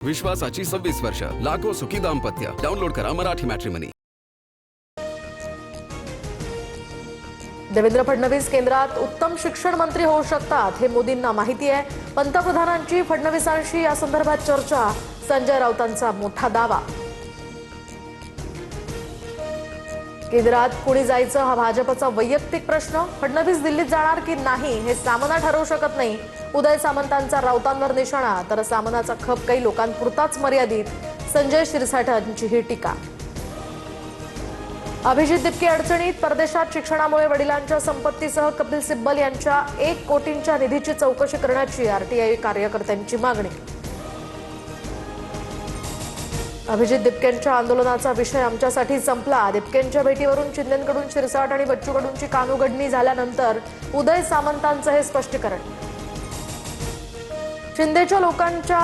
विश्वासाची 26 वर्ष, लाखो सुखी दाम्पत्य. डाउनलोड करा मराठी मॅट्रिमनी. देवेंद्र फडणवीस केंद्रात उत्तम शिक्षण मंत्री होऊ शकतात हे मोदींना माहिती आहे. पंतप्रधानांची फडणवीसांशी या संदर्भात चर्चा. संजय राऊतांचा मोठा दावा. केंद्रात कुणी जायचं हा भाजपचा वैयक्तिक प्रश्न. फडणवीस दिल्लीत जाणार की नाही हे सामना ठरवू शकत नाही. उदय सामंतांचा राऊतांवर निशाणा, तर सामनाचा खप काही लोकांपुरताच मर्यादित. संजय शिरसाठांची ही टीका. अभिजित दिपके अडचणीत. परदेशात शिक्षणामुळे वडिलांच्या संपत्तीसह कपिल सिब्बल यांच्या 1 कोटींच्या निधीची चौकशी करण्याची आरटीआय कार्यकर्त्यांची मागणी. अभिजित दिपकेंच्या आंदोलनाचा विषय आमच्यासाठी संपला. दिपकेंच्या भेटीवरून शिंदेंकडून शिरसाट आणि बच्चूकडूंची कानउघडणी झाल्यानंतर उदय सामंतांचं हे स्पष्टीकरण. शिंदेच्या लोकांच्या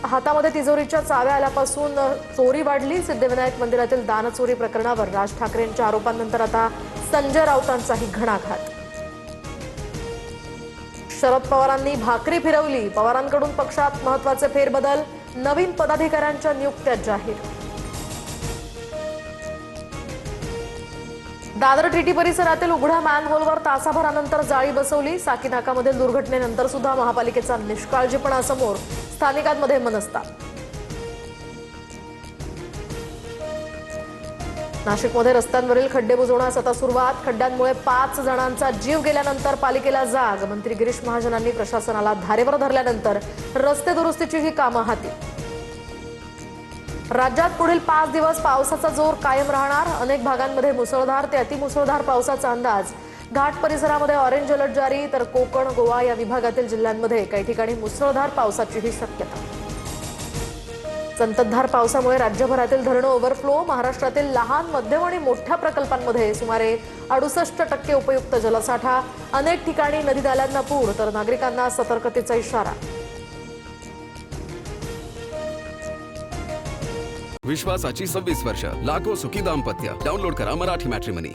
हातामध्ये तिजोरीच्या चाव्या आल्यापासून चोरी वाढली. सिद्धिविनायक मंदिरातील दानचोरी प्रकरणावर राज ठाकरेंच्या आरोपांनंतर आता संजय राऊतांचाही घणाघात. शरद पवारांनी भाकरी फिरवली. पवारांकडून पक्षात महत्त्वाचे फेरबदल. नवीन पदाधिकाऱ्यांच्या नियुक्त्या जाहीर. दादर टीटी परिसरातील उघड्या मॅनहोलवर तासाभरानंतर जाळी बसवली. साकीनाकामधील दुर्घटनेनंतर सुद्धा महापालिकेचा निष्काळजीपणा समोर. स्थानिकांमध्ये मनस्ताप. नाशिकमध्ये रस्त्यांवरील खड्डे बुजवण्यास आता सुरुवात. खड्ड्यांमुळे 5 जणांचा जीव गेल्यानंतर पालिकेला जाग. मंत्री गिरीश महाजनांनी प्रशासनाला धारेवर धरल्यानंतर रस्ते दुरुस्तीची ही कामं हाती. राज्यात पुढील 5 दिवस पावसाचा जोर कायम राहणार. अनेक भागांमध्ये मुसळधार ते अतिमुसळधार पावसाचा अंदाज. घाट परिसरामध्ये ऑरेंज अलर्ट जारी, तर कोकण, गोवा या विभागातील जिल्ह्यांमध्ये काही ठिकाणी मुसळधार पावसाचीही शक्यता. संततधार पावसामुळे राज्यभरातील धरणं ओव्हरफ्लो. महाराष्ट्रातील लहान, मध्यम आणि मोठ्या प्रकल्पांमध्ये सुमारे 68% उपयुक्त जलसाठा. अनेक ठिकाणी नदी नाल्यांना पूर, तर नागरिकांना सतर्कतेचा इशारा. विश्वासाची 26 वर्ष, लाखो सुखी दाम्पत्य. डाउनलोड करा मराठी मॅट्रिमनी.